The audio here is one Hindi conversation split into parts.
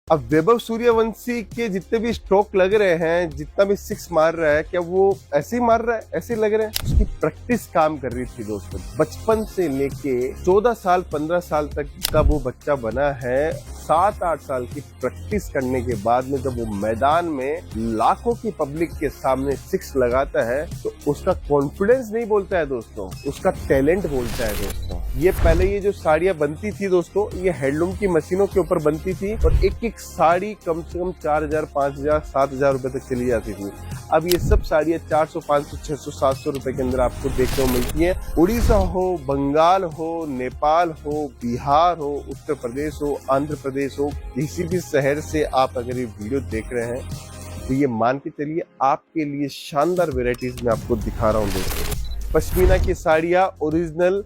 अब वैभव सूर्यवंशी के जितने भी स्ट्रोक लग रहे हैं, जितना भी सिक्स मार रहा है, क्या वो ऐसे ही मार रहा है, ऐसे ही लग रहे हैं? उसकी प्रैक्टिस काम कर रही थी दोस्तों। बचपन से लेके 14 साल 15 साल तक का वो बच्चा बना है। 7-8 साल की प्रैक्टिस करने के बाद में जब वो मैदान में लाखों की पब्लिक के सामने सिक्स लगाता है तो उसका कॉन्फिडेंस नहीं बोलता है दोस्तों, उसका टैलेंट बोलता है दोस्तों। ये पहले ये जो साड़ियां बनती थी दोस्तों, ये हैंडलूम की मशीनों के ऊपर बनती थी और एक एक साड़ी कम से कम 4000, 5000, 7000 रुपए तक चली जाती थी। अब ये सब साड़ियां 400, 500, 600, 700 रुपए के अंदर आपको देखने को मिलती हैं। उड़ीसा हो, बंगाल हो, नेपाल हो, बिहार हो, उत्तर प्रदेश हो, आंध्र प्रदेश हो, किसी भी शहर से आप अगर ये वीडियो देख रहे हैं तो ये मान के चलिए आपके लिए शानदार वेराइटीज में आपको दिखा रहा हूँ दोस्तों। पश्मीना की साड़ियाँ ओरिजिनल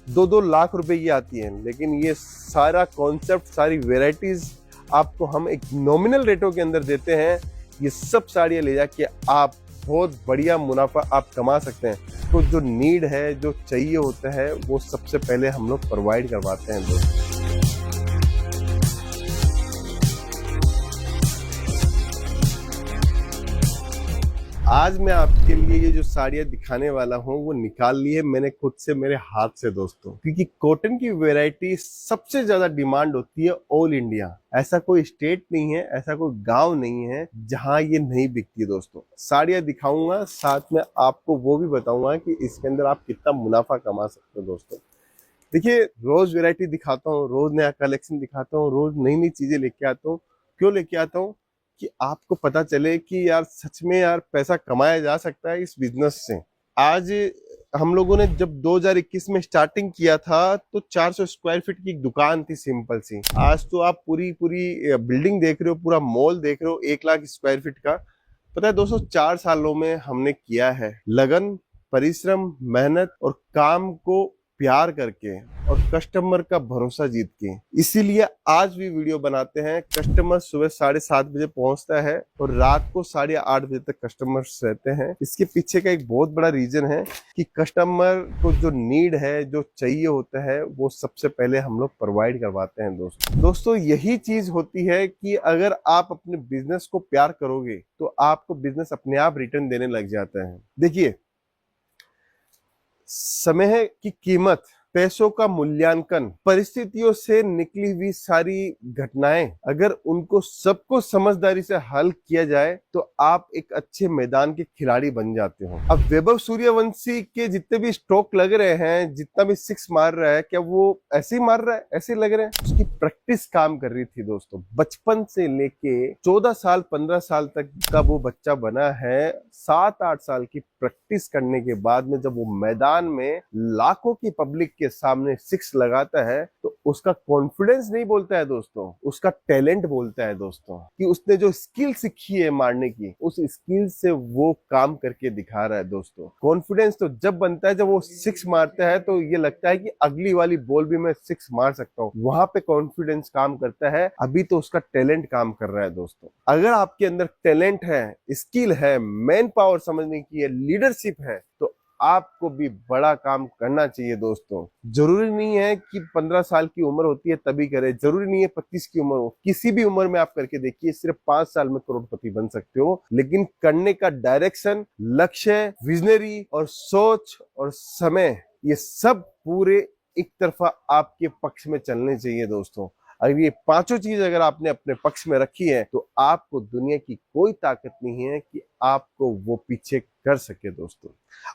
2-2 लाख रुपए की आती हैं, लेकिन ये सारा कॉन्सेप्ट, सारी वेराइटीज आपको हम एक नॉमिनल रेटों के अंदर देते हैं। ये सब साड़ियाँ ले जाके आप बहुत बढ़िया मुनाफा आप कमा सकते हैं। तो जो नीड है, जो चाहिए होता है, वो सबसे पहले हम लोग प्रोवाइड करवाते हैं दोस्तों। आज मैं आपके लिए ये जो साड़ियाँ दिखाने वाला हूँ वो निकाल ली है मैंने खुद से, मेरे हाथ से दोस्तों, क्योंकि कॉटन की वैरायटी सबसे ज्यादा डिमांड होती है ऑल इंडिया। ऐसा कोई स्टेट नहीं है, ऐसा कोई गांव नहीं है जहां ये नहीं बिकती दोस्तों। साड़ियाँ दिखाऊंगा, साथ में आपको वो भी बताऊंगा कि इसके अंदर आप कितना मुनाफा कमा सकते हो दोस्तों। देखिए, रोज वैरायटी दिखाता हूँ, रोज नया कलेक्शन दिखाता हूँ, रोज नई नई चीजें लेके आता हूँ। क्यों लेके आता हूँ? कि आपको पता चले कि यार सच में यार पैसा कमाया जा सकता है इस बिजनेस से। आज हम लोगों ने जब 2021 में स्टार्टिंग किया था तो 400 स्क्वायर फीट की एक दुकान थी सिंपल सी। आज तो आप पूरी पूरी बिल्डिंग देख रहे हो, पूरा मॉल देख रहे हो 1 लाख स्क्वायर फीट का। पता है दोस्तों, 4 सालों में हमने किया है लगन, परिश्रम, मेहनत और काम को प्यार करके और कस्टमर का भरोसा जीत के। इसीलिए आज भी वीडियो बनाते हैं। कस्टमर सुबह 7:30 बजे पहुंचता है और रात को 8:30 बजे तक कस्टमर्स रहते हैं। इसके पीछे का एक बहुत बड़ा रीजन है कि कस्टमर को जो नीड है, जो चाहिए होता है, वो सबसे पहले हम लोग प्रोवाइड करवाते हैं दोस्तों। यही चीज होती है कि अगर आप अपने बिजनेस को प्यार करोगे तो आपको बिजनेस अपने आप रिटर्न देने लग जाता है। देखिए, समय की कीमत, पैसों का मूल्यांकन, परिस्थितियों से निकली हुई सारी घटनाएं, अगर उनको सबको समझदारी से हल किया जाए तो आप एक अच्छे मैदान के खिलाड़ी बन जाते हो। अब वैभव सूर्यवंशी के जितने भी स्ट्रोक लग रहे हैं, जितना भी सिक्स मार रहा है, क्या वो ऐसे ही मार रहा है, ऐसे ही लग रहे हैं? उसकी प्रैक्टिस काम कर रही थी दोस्तों। बचपन से लेके 14 साल 15 साल तक का वो बच्चा बना है। 7-8 साल की प्रैक्टिस करने के बाद में जब वो मैदान में लाखों की पब्लिक के सामने सिक्स लगाता है तो उसका कॉन्फिडेंस नहीं बोलता है दोस्तों, उसका टैलेंट बोलता है दोस्तों। कि उसने जो स्किल सीखी है मारने की, उस स्किल से वो काम करके दिखा रहा है दोस्तों। कॉन्फिडेंस तो जब बनता है जब वो सिक्स मारता है तो ये लगता है कि अगली वाली बॉल भी मैं सिक्स मार सकता हूँ, वहां पे कॉन्फिडेंस काम करता है। अभी तो उसका टैलेंट काम कर रहा है दोस्तों। अगर आपके अंदर टैलेंट है, स्किल है, मैन पावर समझने की है, लीडरशिप है, तो आपको भी बड़ा काम करना चाहिए दोस्तों। जरूरी नहीं है कि 15 साल की उम्र होती है तभी करें, जरूरी नहीं है 25 की उम्र हो, किसी भी उम्र में आप करके देखिए। सिर्फ 5 साल में करोड़पति बन सकते हो, लेकिन करने का डायरेक्शन, लक्ष्य, विजनरी और सोच और समय, ये सब पूरे एक तरफा आपके पक्ष में चलने चाहिए दोस्तों। अगर ये पांचों चीज अगर आपने अपने पक्ष में रखी है तो आपको दुनिया की कोई ताकत नहीं है कि आपको वो पीछे कर सके दोस्तों।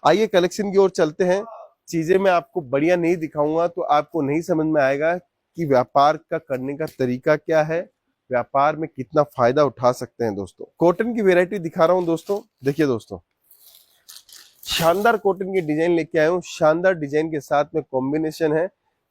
आइए कलेक्शन की ओर चलते हैं। चीजें मैं आपको बढ़िया नहीं दिखाऊंगा तो आपको नहीं समझ में आएगा कि व्यापार का करने का तरीका क्या है, व्यापार में कितना फायदा उठा सकते हैं दोस्तों। कॉटन की वेरायटी दिखा रहा हूं दोस्तों। देखिए दोस्तों, शानदार कॉटन की डिजाइन लेके आया हूँ। शानदार डिजाइन के साथ में कॉम्बिनेशन है।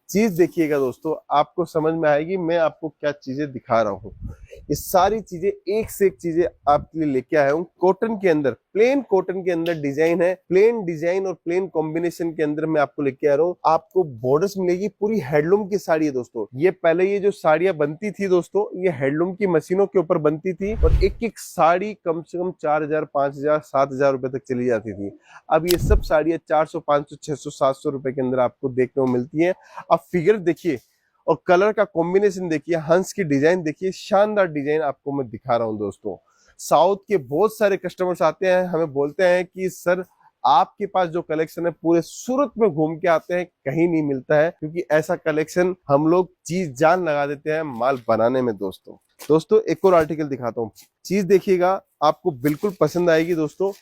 चीज देखिएगा दोस्तों, आपको समझ में आएगी मैं आपको क्या चीजें दिखा रहा हूँ। ये सारी चीजें एक से एक चीजें आपके लिए लेके आया हूँ। कॉटन के अंदर, प्लेन कॉटन के अंदर डिजाइन है। प्लेन डिजाइन और प्लेन कॉम्बिनेशन के अंदर मैं आपको लेके आ रहा हूँ। आपको बॉर्डर्स मिलेगी, पूरी हैंडलूम की साड़ी है दोस्तों। ये पहले ये जो साड़ियां बनती थी दोस्तों, ये हैंडलूम की मशीनों के ऊपर बनती थी और एक एक साड़ी कम से कम 4000, 5000, 7000 रुपए तक चली जाती थी। अब ये सब साड़ियां 400, 500, 600, 700 रुपए के अंदर आपको देखने को मिलती है। अब फिगर देखिए, और कलर का कॉम्बिनेशन देखिए, हंस की डिजाइन देखिए, शानदार डिजाइन आपको मैं दिखा रहा हूं दोस्तों। साउथ के बहुत सारे कस्टमर्स आते हैं, हमें बोलते हैं कि सर आपके पास जो कलेक्शन है पूरे सूरत में घूम के आते हैं, कहीं नहीं मिलता है, क्योंकि ऐसा कलेक्शन हम लोग चीज जान लगा देते हैं माल बनाने में दोस्तों। दोस्तों एक और आर्टिकल दिखाता हूँ, चीज देखिएगा आपको बिल्कुल पसंद आएगी दोस्तों।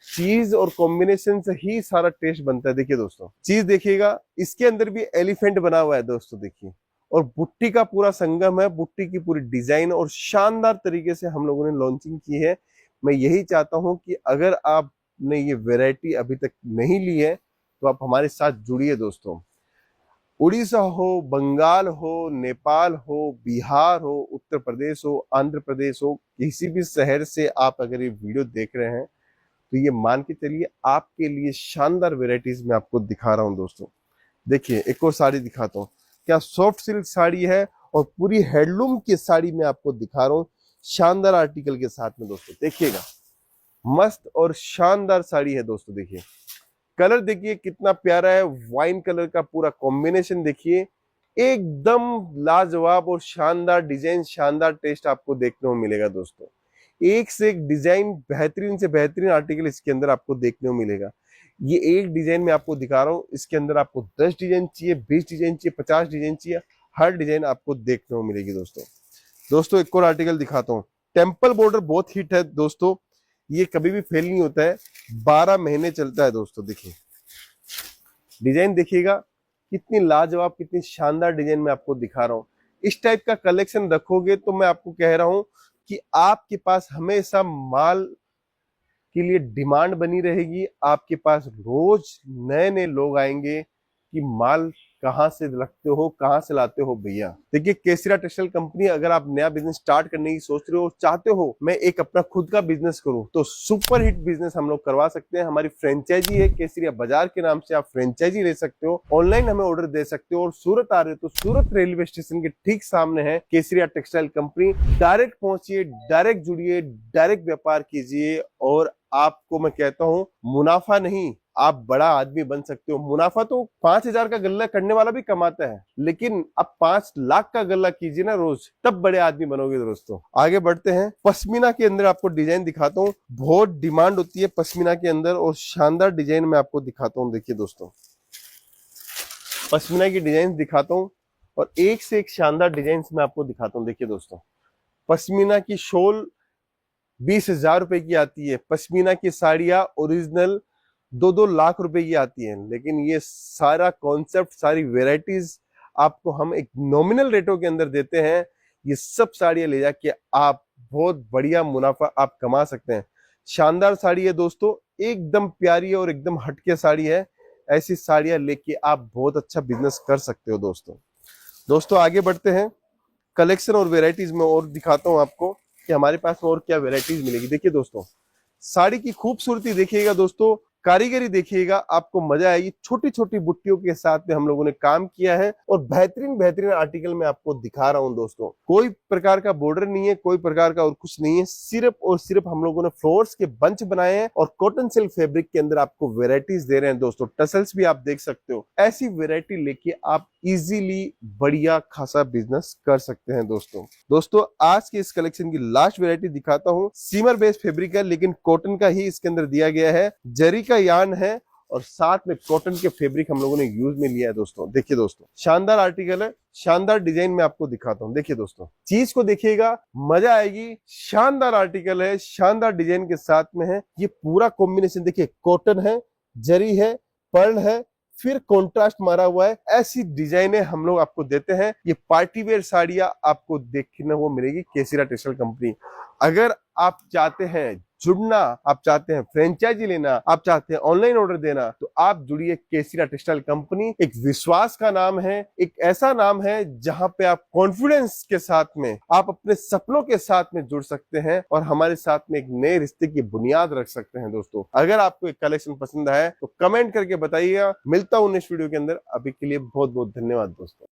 चीज और कॉम्बिनेशन से ही सारा टेस्ट बनता है। देखिए दोस्तों, चीज देखिएगा, इसके अंदर भी एलिफेंट बना हुआ है दोस्तों, देखिए, और बुट्टी का पूरा संगम है, बुट्टी की पूरी डिजाइन और शानदार तरीके से हम लोगों ने लॉन्चिंग की है। मैं यही चाहता हूं कि अगर आपने ये वैरायटी अभी तक नहीं ली है तो आप हमारे साथ जुड़िए दोस्तों। उड़ीसा हो, बंगाल हो, नेपाल हो, बिहार हो, उत्तर प्रदेश हो, आंध्र प्रदेश हो, किसी भी शहर से आप अगर ये वीडियो देख रहे हैं तो ये मान के चलिए आपके लिए शानदार वेराइटीज में आपको दिखा रहा हूं दोस्तों। देखिए एक और साड़ी दिखाता हूँ, क्या सॉफ्ट सिल्क साड़ी है और पूरी हैंडलूम की साड़ी में आपको दिखा रहा हूँ शानदार आर्टिकल के साथ में दोस्तों। देखिएगा, मस्त और शानदार साड़ी है दोस्तों। देखिए कलर देखिए कितना प्यारा है, वाइन कलर का पूरा कॉम्बिनेशन देखिए, एकदम लाजवाब और शानदार डिजाइन, शानदार टेस्ट आपको देखने को मिलेगा दोस्तों। एक से एक डिजाइन, बेहतरीन से बेहतरीन आर्टिकल इसके अंदर आपको देखने को मिलेगा। ये एक डिजाइन में आपको दिखा रहा हूँ, इसके अंदर आपको 10 डिजाइन चाहिए, 20 डिजाइन चाहिए, 50 डिजाइन चाहिए, हर डिजाइन आपको देखने को मिलेगी दोस्तों। दोस्तों एक और आर्टिकल दिखाता हूँ, टेम्पल बॉर्डर बहुत हिट है दोस्तों, ये कभी भी फेल नहीं होता है, 12 महीने चलता है दोस्तों। देखिए डिजाइन देखिएगा कितनी लाजवाब, कितनी शानदार डिजाइन में आपको दिखा रहा हूँ। इस टाइप का कलेक्शन रखोगे तो मैं आपको कह रहा हूं कि आपके पास हमेशा माल के लिए डिमांड बनी रहेगी, आपके पास रोज नए नए लोग आएंगे कि माल कहां से रखते हो, कहां से लाते हो भैया। देखिए केसरिया टेक्सटाइल कंपनी, अगर आप नया बिजनेस स्टार्ट करने की सोच रहे हो, चाहते हो मैं एक अपना खुद का बिजनेस करूं, तो सुपर हिट बिजनेस हम लोग करवा सकते हैं। हमारी फ्रेंचाइजी है केसरिया बाजार के नाम से, आप फ्रेंचाइजी ले सकते हो, ऑनलाइन हमें ऑर्डर दे सकते हो। और सूरत आ रहे हो तो सूरत रेलवे स्टेशन के ठीक सामने है केसरिया टेक्सटाइल कंपनी। डायरेक्ट पहुंचिए, डायरेक्ट जुड़िए, डायरेक्ट व्यापार कीजिए और आपको मैं कहता हूं मुनाफा नहीं, आप बड़ा आदमी बन सकते हो। मुनाफा तो 5,000 का गल्ला करने वाला भी कमाता है, लेकिन आप 5 लाख का गल्ला कीजिए ना रोज, तब बड़े आदमी बनोगे दोस्तों। आगे बढ़ते हैं, पश्मीना के अंदर आपको डिजाइन दिखाता हूँ, बहुत डिमांड होती है पश्मीना के अंदर और शानदार डिजाइन में आपको दिखाता हूँ। देखिए दोस्तों पश्मीना की डिजाइन दिखाता हूँ और एक से एक शानदार डिजाइन में आपको दिखाता हूँ। देखिए दोस्तों, पश्मीना की शॉल 20,000 रुपए की आती है, पश्मीना की साड़ियां ओरिजिनल 2-2 लाख रुपए की आती हैं, लेकिन ये सारा कॉन्सेप्ट, सारी वेराइटीज आपको हम एक नॉमिनल रेटों के अंदर देते हैं। ये सब साड़ियां ले जाके आप बहुत बढ़िया मुनाफा आप कमा सकते हैं। शानदार साड़ी है दोस्तों, एकदम प्यारी और एकदम हटके साड़ी है। ऐसी साड़ियां लेके आप बहुत अच्छा बिजनेस कर सकते हो दोस्तों आगे बढ़ते हैं, कलेक्शन और वेराइटीज में और दिखाता हूं आपको कि हमारे पास और क्या वेराइटीज मिलेगी। देखिए दोस्तों, साड़ी की खूबसूरती देखिएगा दोस्तों, कारीगरी देखिएगा, आपको मजा आएगी। छोटी छोटी बुट्टियों के साथ में हम लोगों ने काम किया है और बेहतरीन बेहतरीन आर्टिकल में आपको दिखा रहा हूं दोस्तों। कोई प्रकार का बॉर्डर नहीं है, कोई प्रकार का और कुछ नहीं है, सिर्फ और सिर्फ हम लोगों ने फ्लोर्स के बंच बनाए हैं और कॉटन सिल्क फैब्रिक के अंदर आपको वेराइटीज दे रहे हैं दोस्तों। टसल्स भी आप देख सकते हो। ऐसी वेराइटी लेके आप इजीली बढ़िया खासा बिजनेस कर सकते हैं दोस्तों आज के इस कलेक्शन की लास्ट वेराइटी दिखाता हूं। सीमर बेस्ड फैब्रिक है, लेकिन कॉटन का ही इसके अंदर दिया गया है, जरी का यार्न है और साथ में कॉटन के फैब्रिक हम लोगों ने यूज में लिया है दोस्तों। देखिए दोस्तों, शानदार आर्टिकल है, शानदार डिजाइन में आपको दिखाता हूं। देखिए दोस्तों, चीज को देखिएगा, मजा आएगी। शानदार आर्टिकल है, शानदार डिजाइन के साथ में है। ये पूरा कॉम्बिनेशन देखिए, कॉटन है, जरी है, पर्ल है, फिर कॉन्ट्रास्ट मारा हुआ है। ऐसी डिजाइने हम लोग आपको देते हैं। ये पार्टी वेयर साड़ियां आपको देखने को मिलेगी केसरिया टेक्सटाइल कंपनी। अगर आप चाहते हैं जुड़ना, आप चाहते हैं फ्रेंचाइजी लेना, आप चाहते हैं ऑनलाइन ऑर्डर देना, तो आप जुड़िए केसरिया टेक्सटाइल कंपनी। एक विश्वास का नाम है, एक ऐसा नाम है जहां पे आप कॉन्फिडेंस के साथ में, आप अपने सपनों के साथ में जुड़ सकते हैं और हमारे साथ में एक नए रिश्ते की बुनियाद रख सकते हैं दोस्तों। अगर आपको एक कलेक्शन पसंद आया तो कमेंट करके बताइएगा। मिलता हूं नेक्स्ट वीडियो के अंदर, अभी के लिए बहुत बहुत धन्यवाद दोस्तों।